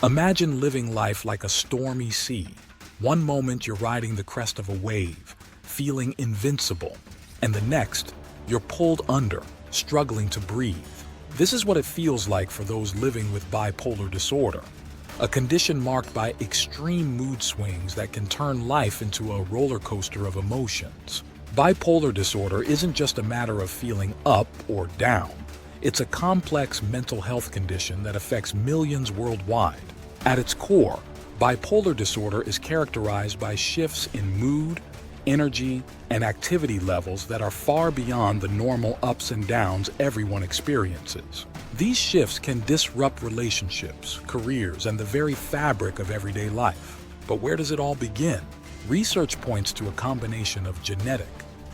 Imagine living life like a stormy sea. One moment you're riding the crest of a wave, feeling invincible, and the next, you're pulled under, struggling to breathe. This is what it feels like for those living with bipolar disorder, a condition marked by extreme mood swings that can turn life into a roller coaster of emotions. Bipolar disorder isn't just a matter of feeling up or down. It's a complex mental health condition that affects millions worldwide. At its core, bipolar disorder is characterized by shifts in mood, energy, and activity levels that are far beyond the normal ups and downs everyone experiences. These shifts can disrupt relationships, careers, and the very fabric of everyday life. But where does it all begin? Research points to a combination of genetic,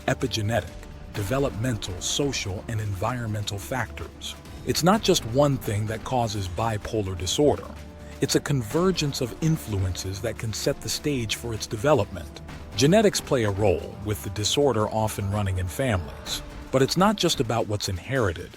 epigenetic, developmental, social, and environmental factors. It's not just one thing that causes bipolar disorder. It's a convergence of influences that can set the stage for its development. Genetics play a role, with the disorder often running in families. But it's not just about what's inherited.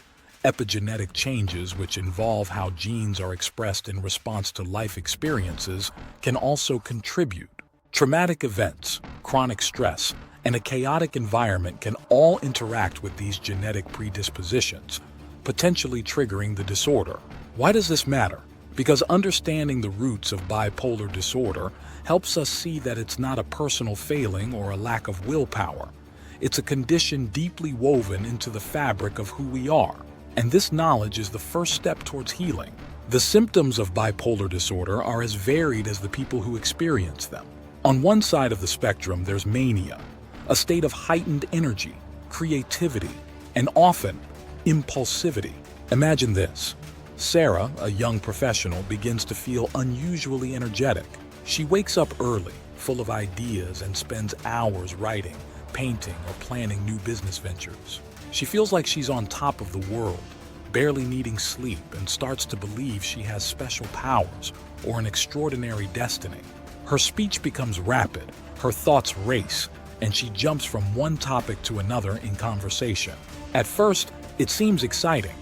Epigenetic changes, which involve how genes are expressed in response to life experiences, can also contribute. Traumatic events, chronic stress, and a chaotic environment can all interact with these genetic predispositions, potentially triggering the disorder. Why does this matter? Because understanding the roots of bipolar disorder helps us see that it's not a personal failing or a lack of willpower. It's a condition deeply woven into the fabric of who we are, and this knowledge is the first step towards healing. The symptoms of bipolar disorder are as varied as the people who experience them. On one side of the spectrum, there's mania, a state of heightened energy, creativity, and often impulsivity. Imagine this. Sarah, a young professional, begins to feel unusually energetic. She wakes up early, full of ideas, and spends hours writing, painting, or planning new business ventures. She feels like she's on top of the world, barely needing sleep, and starts to believe she has special powers or an extraordinary destiny. Her speech becomes rapid, her thoughts race, and she jumps from one topic to another in conversation. At first, it seems exciting.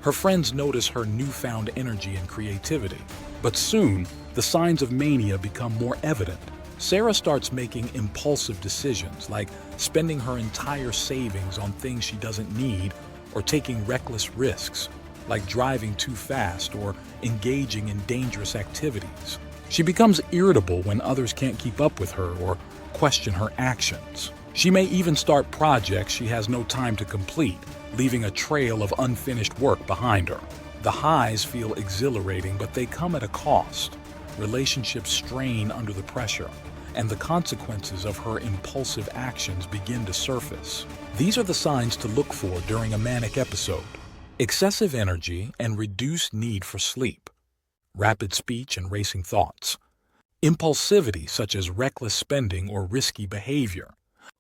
Her friends notice her newfound energy and creativity. But soon, the signs of mania become more evident. Sarah starts making impulsive decisions, like spending her entire savings on things she doesn't need, or taking reckless risks, like driving too fast or engaging in dangerous activities. She becomes irritable when others can't keep up with her or question her actions. She may even start projects she has no time to complete, leaving a trail of unfinished work behind her. The highs feel exhilarating, but they come at a cost. Relationships strain under the pressure, and the consequences of her impulsive actions begin to surface. These are the signs to look for during a manic episode: excessive energy and reduced need for sleep, rapid speech and racing thoughts, impulsivity such as reckless spending or risky behavior,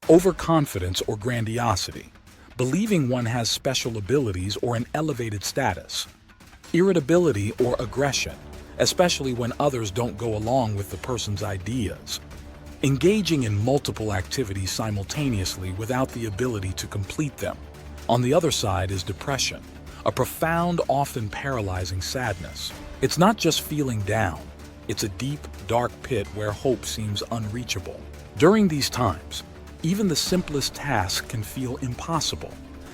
overconfidence or grandiosity, believing one has special abilities or an elevated status, irritability or aggression, especially when others don't go along with the person's ideas, engaging in multiple activities simultaneously without the ability to complete them. On the other side is depression, a profound, often paralyzing sadness. It's not just feeling down, it's a deep, dark pit where hope seems unreachable. During these times, even the simplest task can feel impossible,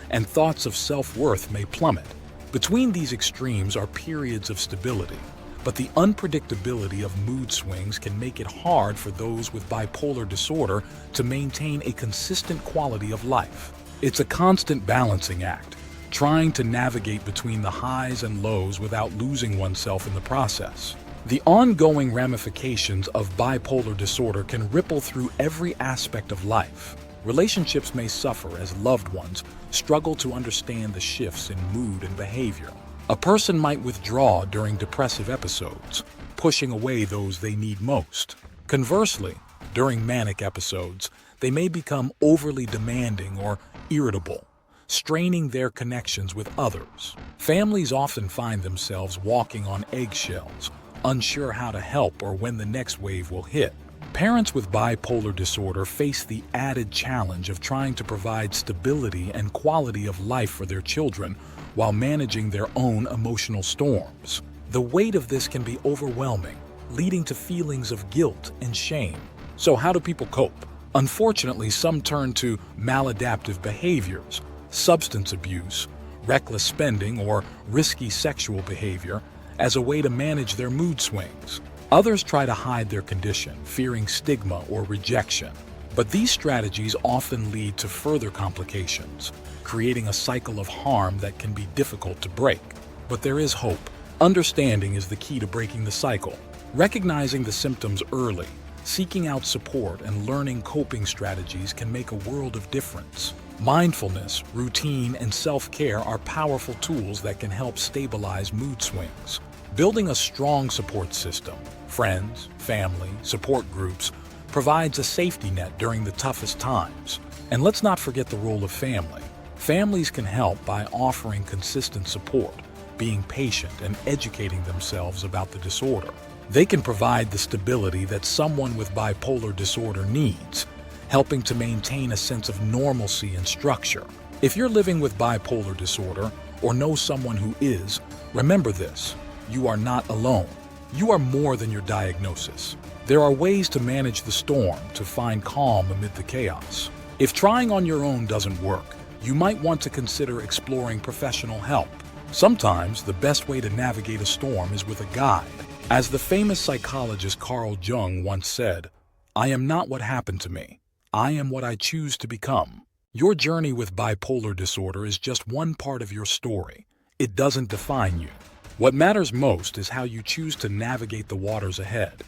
and thoughts of self-worth may plummet. Between these extremes are periods of stability, but the unpredictability of mood swings can make it hard for those with bipolar disorder to maintain a consistent quality of life. It's a constant balancing act, trying to navigate between the highs and lows without losing oneself in the process. The ongoing ramifications of bipolar disorder can ripple through every aspect of life. Relationships may suffer as loved ones struggle to understand the shifts in mood and behavior. A person might withdraw during depressive episodes, pushing away those they need most. Conversely, during manic episodes, they may become overly demanding or irritable, straining their connections with others. Families often find themselves walking on eggshells, unsure how to help or when the next wave will hit. Parents with bipolar disorder face the added challenge of trying to provide stability and quality of life for their children while managing their own emotional storms. The weight of this can be overwhelming, leading to feelings of guilt and shame. So how do people cope? Unfortunately, some turn to maladaptive behaviors, substance abuse, reckless spending, or risky sexual behavior as a way to manage their mood swings. Others try to hide their condition, fearing stigma or rejection. But these strategies often lead to further complications, creating a cycle of harm that can be difficult to break. But there is hope. Understanding is the key to breaking the cycle. Recognizing the symptoms early, seeking out support, and learning coping strategies can make a world of difference. Mindfulness, routine, and self-care are powerful tools that can help stabilize mood swings. Building a strong support system, friends, family, support groups, provides a safety net during the toughest times. And let's not forget the role of family. Families can help by offering consistent support, being patient, and educating themselves about the disorder. They can provide the stability that someone with bipolar disorder needs, helping to maintain a sense of normalcy and structure. If you're living with bipolar disorder or know someone who is, remember this: you are not alone. You are more than your diagnosis. There are ways to manage the storm, to find calm amid the chaos. If trying on your own doesn't work, you might want to consider exploring professional help. Sometimes the best way to navigate a storm is with a guide. As the famous psychologist Carl Jung once said, "I am not what happened to me. I am what I choose to become." Your journey with bipolar disorder is just one part of your story. It doesn't define you. What matters most is how you choose to navigate the waters ahead.